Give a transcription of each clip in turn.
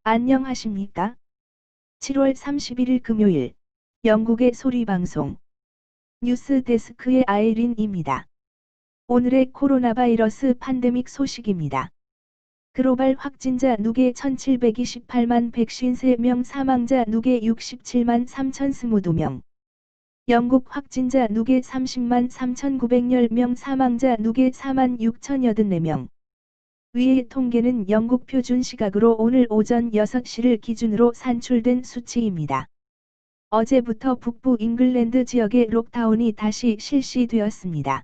안녕하십니까? 7월 31일 금요일 영국의 소리방송 뉴스 데스크의 아이린입니다. 오늘의 코로나 바이러스 팬데믹 소식입니다. 글로벌 확진자 누계 1728만 153명, 사망자 누계 67만 3022명. 영국 확진자 누계 30만 3910명, 사망자 누계 4만 6084명. 위의 통계는 영국 표준 시각으로 오늘 오전 6시를 기준으로 산출된 수치입니다. 어제부터 북부 잉글랜드 지역의 록다운이 다시 실시되었습니다.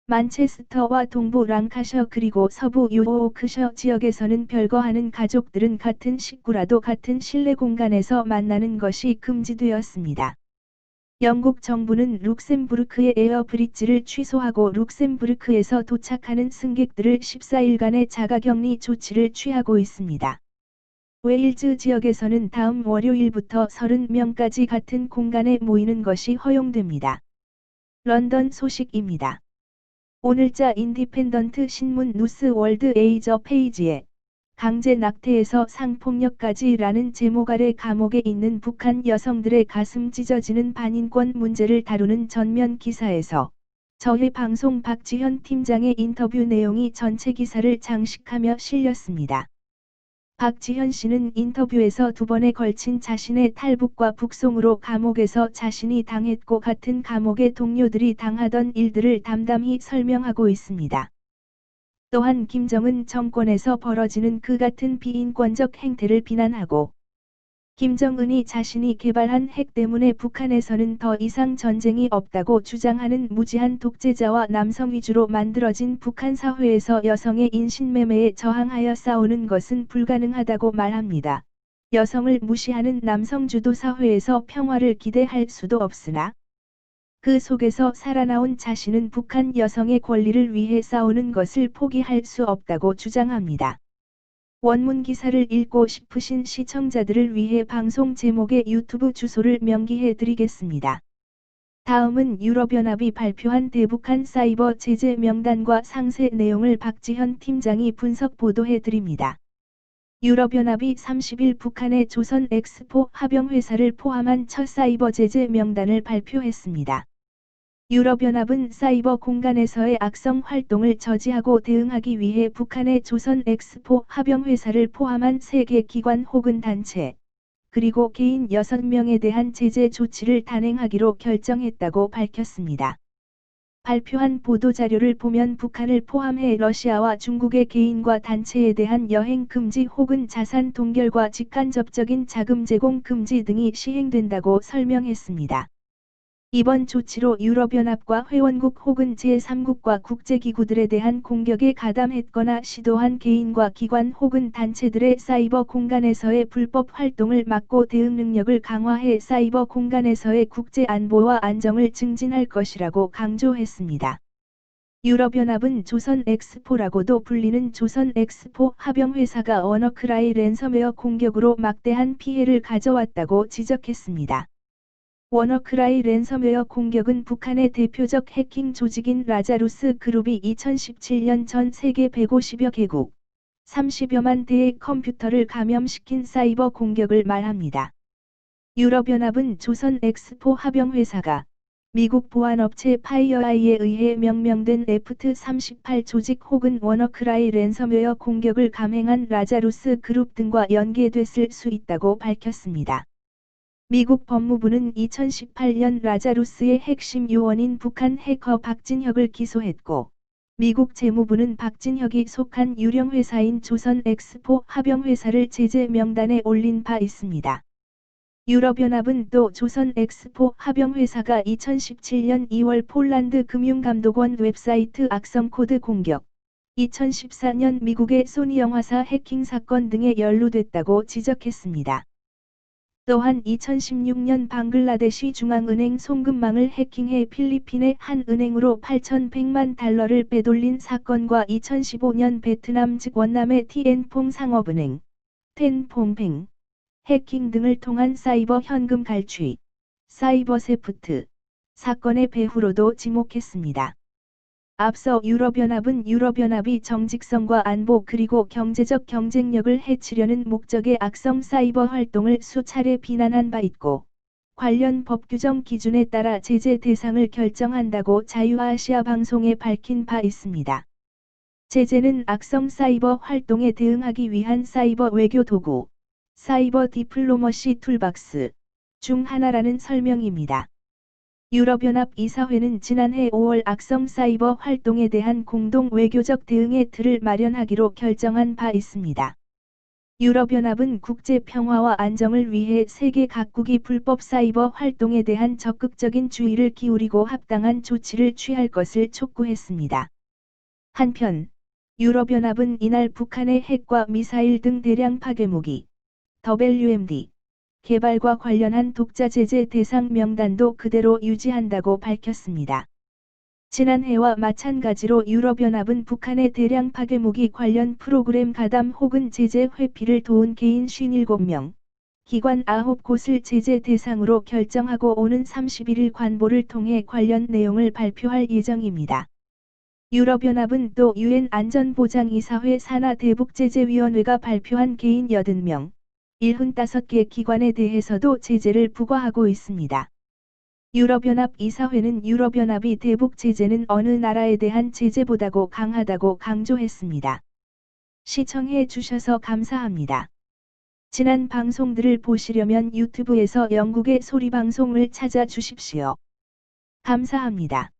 만체스터와 동부 랑카셔 그리고 서부 요오크셔 지역에서는 별거하는 가족들은 같은 식구라도 같은 실내 공간에서 만나는 것이 금지되었습니다. 영국 정부는 룩셈부르크의 에어브리지를 취소하고 룩셈부르크에서 도착하는 승객들을 14일간의 자가격리 조치를 취하고 있습니다. 웨일즈 지역에서는 다음 월요일부터 30명까지 같은 공간에 모이는 것이 허용됩니다. 런던 소식입니다. 오늘자 인디펜던트 신문 뉴스 월드 에이저 페이지에 강제 낙태에서 상폭력까지라는 제목 아래 감옥에 있는 북한 여성들의 가슴 찢어지는 반인권 문제를 다루는 전면 기사에서 저희 방송 박지현 팀장의 인터뷰 내용이 전체 기사를 장식하며 실렸습니다. 박지현 씨는 인터뷰에서 2번에 걸친 자신의 탈북과 북송으로 감옥에서 자신이 당했고 같은 감옥의 동료들이 당하던 일들을 담담히 설명하고 있습니다. 또한 김정은 정권에서 벌어지는 그 같은 비인권적 행태를 비난하고 김정은이 자신이 개발한 핵 때문에 북한에서는 더 이상 전쟁이 없다고 주장하는 무지한 독재자와 남성 위주로 만들어진 북한 사회에서 여성의 인신매매에 저항하여 싸우는 것은 불가능하다고 말합니다. 여성을 무시하는 남성 주도 사회에서 평화를 기대할 수도 없으나 그 속에서 살아나온 자신은 북한 여성의 권리를 위해 싸우는 것을 포기할 수 없다고 주장합니다. 원문 기사를 읽고 싶으신 시청자들을 위해 방송 제목의 유튜브 주소를 명기해 드리겠습니다. 다음은 유럽연합이 발표한 대북한 사이버 제재 명단과 상세 내용을 박지현 팀장이 분석 보도해 드립니다. 유럽연합이 30일 북한의 조선 엑스포 합병회사를 포함한 첫 사이버 제재 명단을 발표했습니다. 유럽연합은 사이버 공간에서의 악성 활동을 저지하고 대응하기 위해 북한의 조선 엑스포 합병회사를 포함한 3개 기관 혹은 단체, 그리고 개인 6명에 대한 제재 조치를 단행하기로 결정했다고 밝혔습니다. 발표한 보도자료를 보면 북한을 포함해 러시아와 중국의 개인과 단체에 대한 여행 금지 혹은 자산 동결과 직간접적인 자금 제공 금지 등이 시행된다고 설명했습니다. 이번 조치로 유럽연합과 회원국 혹은 제3국과 국제기구들에 대한 공격에 가담했거나 시도한 개인과 기관 혹은 단체들의 사이버 공간에서의 불법 활동을 막고 대응 능력을 강화해 사이버 공간에서의 국제 안보와 안정을 증진할 것이라고 강조했습니다. 유럽연합은 조선 엑스포라고도 불리는 조선 엑스포 합병회사가 워너크라이 랜섬웨어 공격으로 막대한 피해를 가져왔다고 지적했습니다. 워너크라이 랜섬웨어 공격은 북한의 대표적 해킹 조직인 라자루스 그룹이 2017년 전 세계 150여 개국, 30여만 대의 컴퓨터를 감염시킨 사이버 공격을 말합니다. 유럽연합은 조선 엑스포 합병회사가 미국 보안업체 파이어아이에 의해 명명된 에프트38 조직 혹은 워너크라이 랜섬웨어 공격을 감행한 라자루스 그룹 등과 연계됐을 수 있다고 밝혔습니다. 미국 법무부는 2018년 라자루스의 핵심 요원인 북한 해커 박진혁을 기소했고, 미국 재무부는 박진혁이 속한 유령 회사인 조선 엑스포 합병회사를 제재 명단에 올린 바 있습니다. 유럽연합은 또 조선 엑스포 합병회사가 2017년 2월 폴란드 금융감독원 웹사이트 악성 코드 공격, 2014년 미국의 소니 영화사 해킹 사건 등에 연루됐다고 지적했습니다. 또한 2016년 방글라데시 중앙은행 송금망을 해킹해 필리핀의 한 은행으로 8,100만 달러를 빼돌린 사건과 2015년 베트남 즉 원남의 티엔퐁 상업은행, 텐퐁뱅, 해킹 등을 통한 사이버 현금 갈취, 사이버 세프트 사건의 배후로도 지목했습니다. 앞서 유럽연합은 유럽연합이 정직성과 안보 그리고 경제적 경쟁력을 해치려는 목적의 악성 사이버 활동을 수차례 비난한 바 있고, 관련 법 규정 기준에 따라 제재 대상을 결정한다고 자유아시아 방송에 밝힌 바 있습니다. 제재는 악성 사이버 활동에 대응하기 위한 사이버 외교 도구, 사이버 디플로머시 툴박스 중 하나라는 설명입니다. 유럽연합 이사회는 지난해 5월 악성 사이버 활동에 대한 공동 외교적 대응의 틀을 마련하기로 결정한 바 있습니다. 유럽연합은 국제 평화와 안정을 위해 세계 각국이 불법 사이버 활동에 대한 적극적인 주의를 기울이고 합당한 조치를 취할 것을 촉구했습니다. 한편, 유럽연합은 이날 북한의 핵과 미사일 등 대량 파괴무기, WMD, 개발과 관련한 독자 제재 대상 명단도 그대로 유지한다고 밝혔습니다. 지난해와 마찬가지로 유럽연합은 북한의 대량 파괴무기 관련 프로그램 가담 혹은 제재 회피를 도운 개인 57명, 기관 9곳을 제재 대상으로 결정하고 오는 31일 관보를 통해 관련 내용을 발표할 예정입니다. 유럽연합은 또 유엔 안전보장이사회 산하대북제재위원회가 발표한 개인 80명, 75개 기관에 대해서도 제재를 부과하고 있습니다. 유럽연합 이사회는 유럽연합이 대북 제재는 어느 나라에 대한 제재보다고 강하다고 강조했습니다. 시청해 주셔서 감사합니다. 지난 방송들을 보시려면 유튜브에서 영국의 소리방송을 찾아주십시오. 감사합니다.